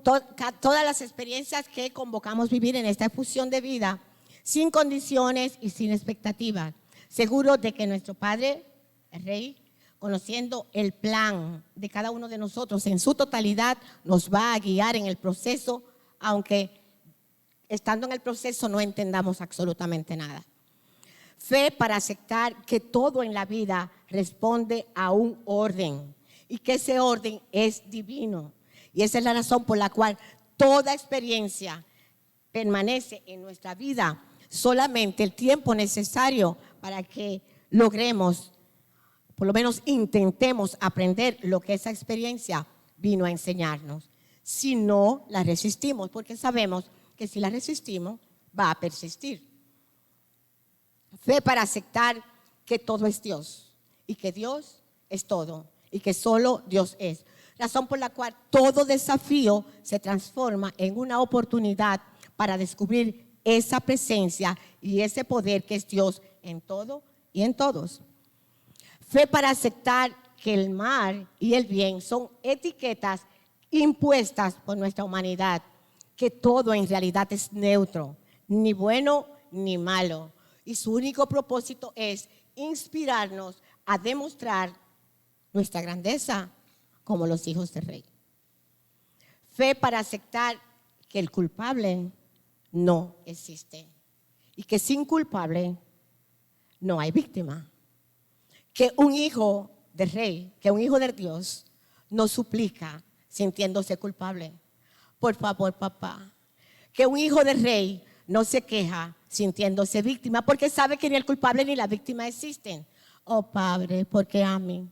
todas las experiencias que convocamos vivir en esta fusión de vida, sin condiciones y sin expectativas, seguro de que nuestro Padre, el Rey, conociendo el plan de cada uno de nosotros en su totalidad, nos va a guiar en el proceso, aunque estando en el proceso no entendamos absolutamente nada. Fe para aceptar que todo en la vida responde a un orden y que ese orden es divino. Y esa es la razón por la cual toda experiencia permanece en nuestra vida solamente el tiempo necesario para que logremos, por lo menos intentemos aprender lo que esa experiencia vino a enseñarnos. Si no, la resistimos, porque sabemos que si la resistimos, va a persistir. Fe para aceptar que todo es Dios y que Dios es todo y que solo Dios es. Razón por la cual todo desafío se transforma en una oportunidad para descubrir esa presencia y ese poder que es Dios en todo y en todos. Fe para aceptar que el mal y el bien son etiquetas impuestas por nuestra humanidad, que todo en realidad es neutro, ni bueno ni malo. Y su único propósito es inspirarnos a demostrar nuestra grandeza como los hijos del Rey. Fe para aceptar que el culpable no existe y que sin culpable no hay víctima. Que un hijo del Rey, que un hijo de Dios no suplica sintiéndose culpable. Por favor, papá, que un hijo del Rey no se queja sintiéndose víctima porque sabe que ni el culpable ni la víctima existen. Oh Padre, ¿por qué a mí?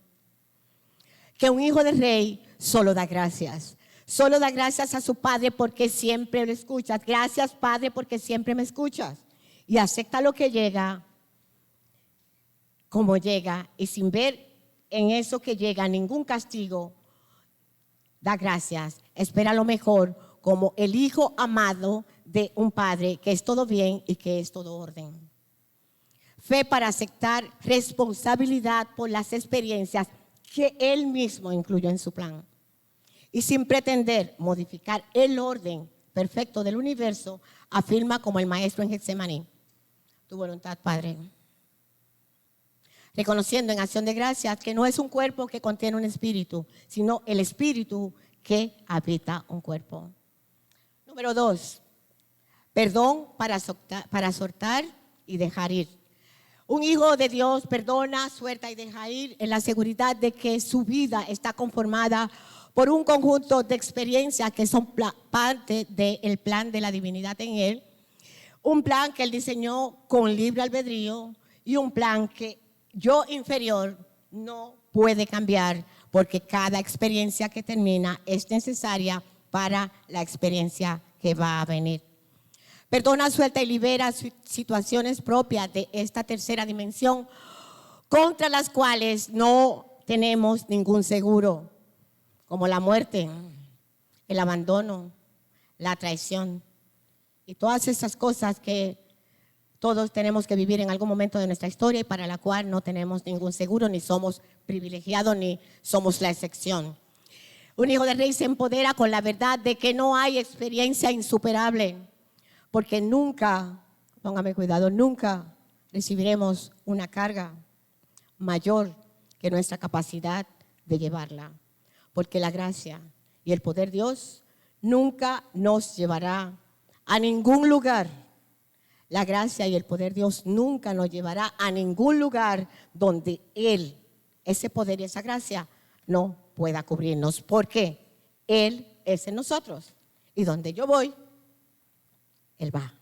Que un hijo del Rey solo da gracias. Solo da gracias a su Padre porque siempre lo escuchas. Gracias, Padre, porque siempre me escuchas. Y acepta lo que llega como llega y sin ver en eso que llega ningún castigo, da gracias. Espera lo mejor como el hijo amado de un padre que es todo bien y que es todo orden. Fe para aceptar responsabilidad por las experiencias que él mismo incluyó en su plan. Y sin pretender modificar el orden perfecto del universo, afirma como el maestro en Getsemaní: tu voluntad, Padre. Reconociendo en acción de gracias que no es un cuerpo que contiene un espíritu, sino el espíritu que habita un cuerpo. Número 2, perdón para soltar y dejar ir. Un hijo de Dios perdona, suelta y deja ir en la seguridad de que su vida está conformada por un conjunto de experiencias que son parte del plan de la divinidad en él. Un plan que él diseñó con libre albedrío y un plan que yo inferior no puede cambiar porque cada experiencia que termina es necesaria para la experiencia que va a venir. Perdona, suelta y libera situaciones propias de esta tercera dimensión contra las cuales no tenemos ningún seguro, como la muerte, el abandono, la traición y todas esas cosas que todos tenemos que vivir en algún momento de nuestra historia y para la cual no tenemos ningún seguro, ni somos privilegiados, ni somos la excepción. Un hijo de rey se empodera con la verdad de que no hay experiencia insuperable, porque nunca, póngame cuidado, nunca recibiremos una carga mayor que nuestra capacidad de llevarla, porque la gracia y el poder de Dios nunca nos llevará a ningún lugar. La gracia y el poder de Dios nunca nos llevará a ningún lugar donde Él, ese poder y esa gracia, no pueda cubrirnos, porque Él es en nosotros. Y donde yo voy, Él va.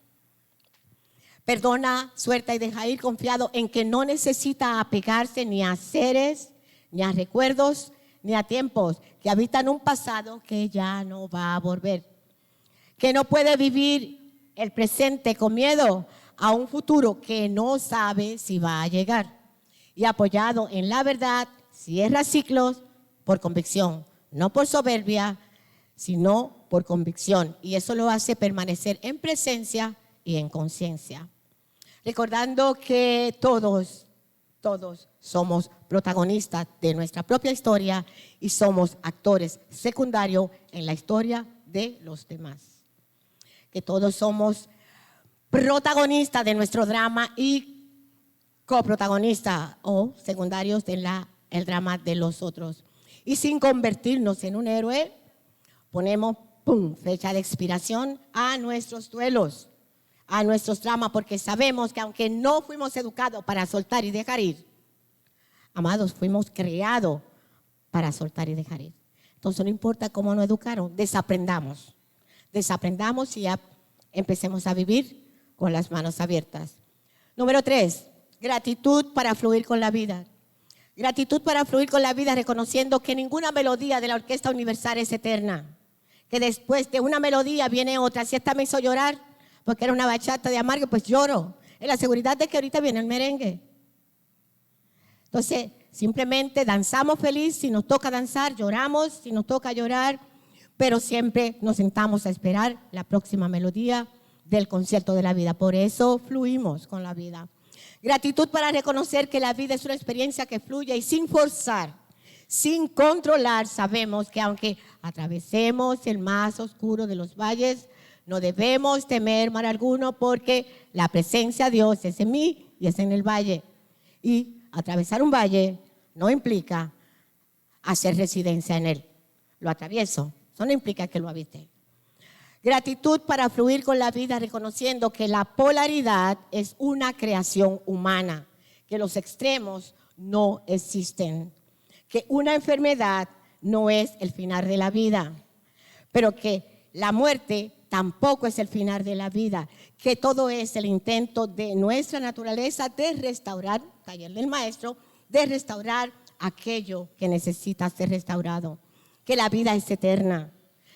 Perdona, suelta y deja ir confiado en que no necesita apegarse ni a seres, ni a recuerdos, ni a tiempos que habitan un pasado que ya no va a volver. Que no puede vivir el presente con miedo a un futuro que no sabe si va a llegar. Y apoyado en la verdad, cierra ciclos por convicción, no por soberbia, sino por convicción. Y eso lo hace permanecer en presencia y en conciencia. Recordando que todos somos protagonistas de nuestra propia historia y somos actores secundarios en la historia de los demás. Que todos somos protagonistas de nuestro drama y coprotagonistas o secundarios del drama de los otros. Y sin convertirnos en un héroe, ponemos fecha de expiración a nuestros duelos, a nuestros dramas, porque sabemos que aunque no fuimos educados para soltar y dejar ir, amados, fuimos creados para soltar y dejar ir. Entonces no importa cómo nos educaron, desaprendamos y ya empecemos a vivir con las manos abiertas. Número 3, gratitud para fluir con la vida. Gratitud para fluir con la vida, reconociendo que ninguna melodía de la Orquesta Universal es eterna, que después de una melodía viene otra. Si esta me hizo llorar porque era una bachata de amargo, pues lloro, en la seguridad de que ahorita viene el merengue. Entonces, simplemente danzamos feliz si nos toca danzar, lloramos si nos toca llorar, pero siempre nos sentamos a esperar la próxima melodía del concierto de la vida. Por eso fluimos con la vida. Gratitud para reconocer que la vida es una experiencia que fluye y sin forzar, sin controlar, sabemos que aunque atravesemos el más oscuro de los valles, no debemos temer mal alguno, porque la presencia de Dios es en mí y es en el valle. Y atravesar un valle no implica hacer residencia en él. Lo atravieso. Eso no implica que lo habite. Gratitud para fluir con la vida, reconociendo que la polaridad es una creación humana, que los extremos no existen, que una enfermedad no es el final de la vida, pero que la muerte tampoco es el final de la vida, que todo es el intento de nuestra naturaleza de restaurar, taller del maestro, de restaurar aquello que necesita ser restaurado. Que la vida es eterna,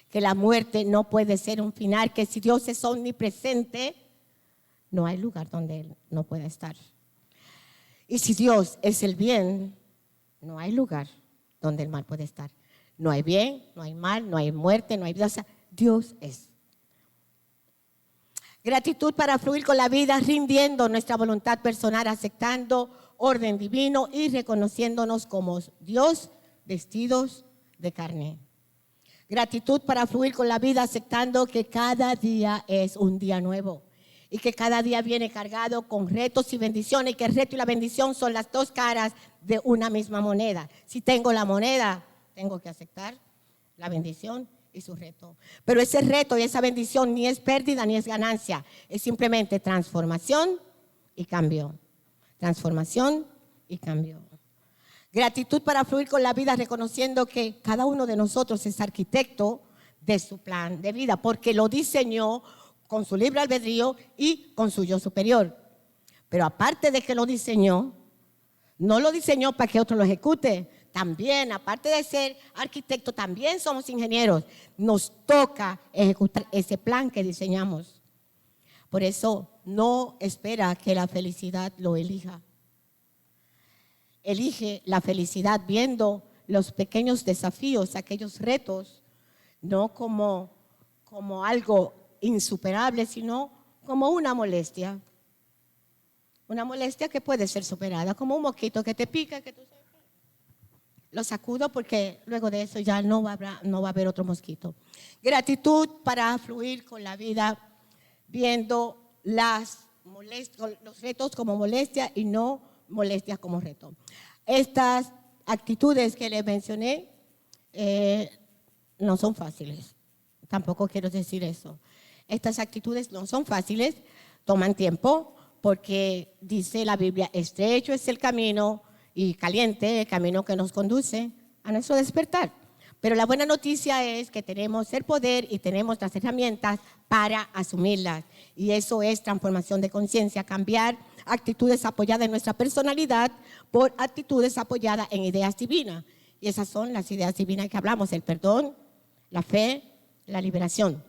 que la muerte no puede ser un final, que si Dios es omnipresente, no hay lugar donde Él no pueda estar. Y si Dios es el bien, no hay lugar donde el mal puede estar. No hay bien, no hay mal, no hay muerte, no hay vida. O sea, Dios es. Gratitud para fluir con la vida, rindiendo nuestra voluntad personal, aceptando orden divino y reconociéndonos como Dios vestidos de carne. Gratitud para fluir con la vida, aceptando que cada día es un día nuevo y que cada día viene cargado con retos y bendiciones, y que el reto y la bendición son las dos caras de una misma moneda. Si tengo la moneda, tengo que aceptar la bendición y su reto. Pero ese reto y esa bendición ni es pérdida ni es ganancia, es simplemente transformación y cambio. Transformación y cambio. Gratitud para fluir con la vida, reconociendo que cada uno de nosotros es arquitecto de su plan de vida, porque lo diseñó con su libre albedrío y con su yo superior. Pero aparte de que lo diseñó, no lo diseñó para que otro lo ejecute, también, aparte de ser arquitectos, también somos ingenieros. Nos toca ejecutar ese plan que diseñamos. Por eso no espera que la felicidad lo elija. Elige la felicidad viendo los pequeños desafíos, aquellos retos, no como algo insuperable, sino como una molestia. Una molestia que puede ser superada, como un mosquito que te pica, que tú sabes. Lo sacudo porque luego de eso ya no va a haber otro mosquito. Gratitud para fluir con la vida, viendo los retos como molestia y no molestias como reto. Estas actitudes que les mencioné no son fáciles. Tampoco quiero decir eso. Estas actitudes no son fáciles, toman tiempo, porque dice la Biblia, estrecho es el camino y caliente el camino que nos conduce a nuestro despertar. Pero la buena noticia es que tenemos el poder y tenemos las herramientas para asumirlas. Y eso es transformación de conciencia, cambiar actitudes apoyadas en nuestra personalidad por actitudes apoyadas en ideas divinas. Y esas son las ideas divinas que hablamos, el perdón, la fe, la liberación,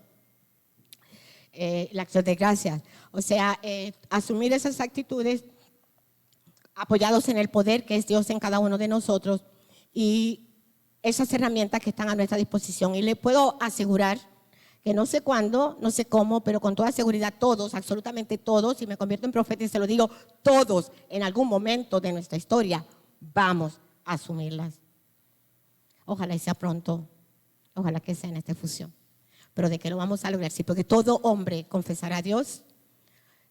la acción de gracias. O sea, asumir esas actitudes apoyados en el poder que es Dios en cada uno de nosotros y esas herramientas que están a nuestra disposición. Y le puedo asegurar que no sé cuándo, no sé cómo, pero con toda seguridad todos, absolutamente todos, y me convierto en profeta y se lo digo, todos en algún momento de nuestra historia vamos a asumirlas. Ojalá y sea pronto, ojalá que sea en esta fusión. Pero de que lo vamos a lograr, sí, porque todo hombre confesará a Dios,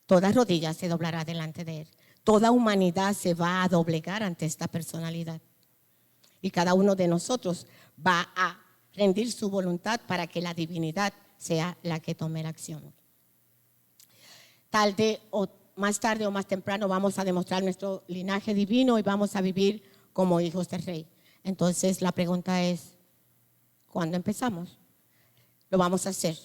toda rodilla se doblará delante de Él. Toda humanidad se va a doblegar ante esta personalidad. Y cada uno de nosotros va a rendir su voluntad para que la divinidad sea la que tome la acción. Más tarde o más temprano vamos a demostrar nuestro linaje divino y vamos a vivir como hijos del Rey. Entonces la pregunta es, ¿cuándo empezamos? Lo vamos a hacer.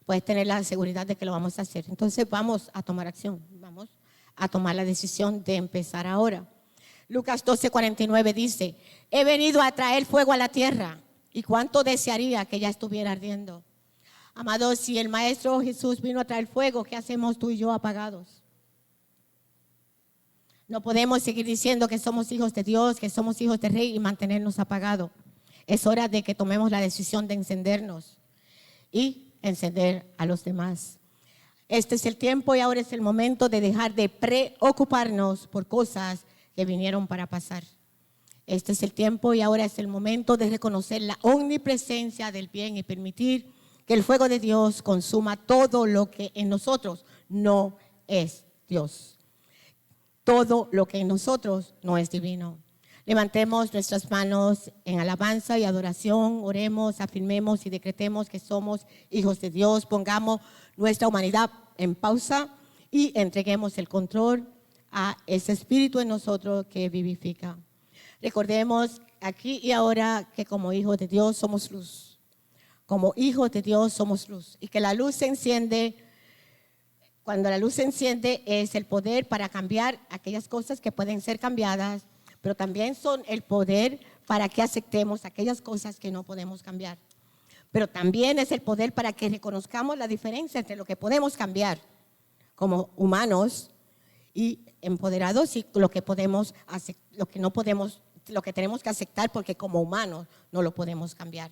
Puedes tener la seguridad de que lo vamos a hacer. Entonces vamos a tomar acción, vamos a tomar la decisión de empezar ahora. Lucas 12:49 dice, he venido a traer fuego a la tierra. ¿Y cuánto desearía que ya estuviera ardiendo? Amados, si el Maestro Jesús vino a traer fuego, ¿qué hacemos tú y yo apagados? No podemos seguir diciendo que somos hijos de Dios, que somos hijos del Rey y mantenernos apagados. Es hora de que tomemos la decisión de encendernos y encender a los demás. Este es el tiempo y ahora es el momento de dejar de preocuparnos por cosas que vinieron para pasar. Este es el tiempo y ahora es el momento de reconocer la omnipresencia del bien y permitir que el fuego de Dios consuma todo lo que en nosotros no es Dios. Todo lo que en nosotros no es divino. Levantemos nuestras manos en alabanza y adoración, oremos, afirmemos y decretemos que somos hijos de Dios, pongamos nuestra humanidad en pausa y entreguemos el control a ese espíritu en nosotros que vivifica. Recordemos aquí y ahora que como hijos de Dios somos luz. Como hijos de Dios somos luz. Y que la luz se enciende, cuando la luz se enciende es el poder para cambiar aquellas cosas que pueden ser cambiadas, pero también son el poder para que aceptemos aquellas cosas que no podemos cambiar. Pero también es el poder para que reconozcamos la diferencia entre lo que podemos cambiar como humanos y empoderados y lo que podemos hacer, lo que no podemos, lo que tenemos que aceptar porque como humanos no lo podemos cambiar.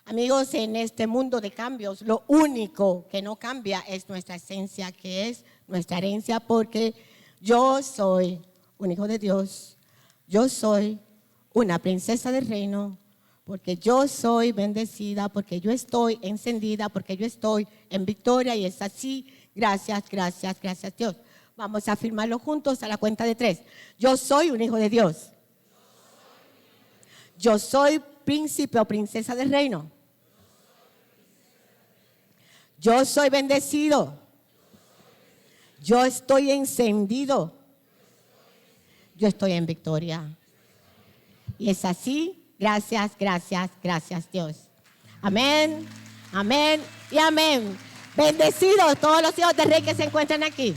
Amigos, en este mundo de cambios, lo único que no cambia es nuestra esencia, que es nuestra herencia, porque yo soy un hijo de Dios. Yo soy una princesa del reino, porque yo soy bendecida, porque yo estoy encendida, porque yo estoy en victoria y es así. Gracias, gracias, gracias Dios. Vamos a afirmarlo juntos a la cuenta de 3. Yo soy un hijo de Dios. Yo soy príncipe o princesa del reino. Yo soy bendecido. Yo estoy encendido. Yo estoy en victoria. Y es así. Gracias, gracias, gracias Dios. Amén, amén y amén. Bendecidos todos los hijos del Rey que se encuentran aquí.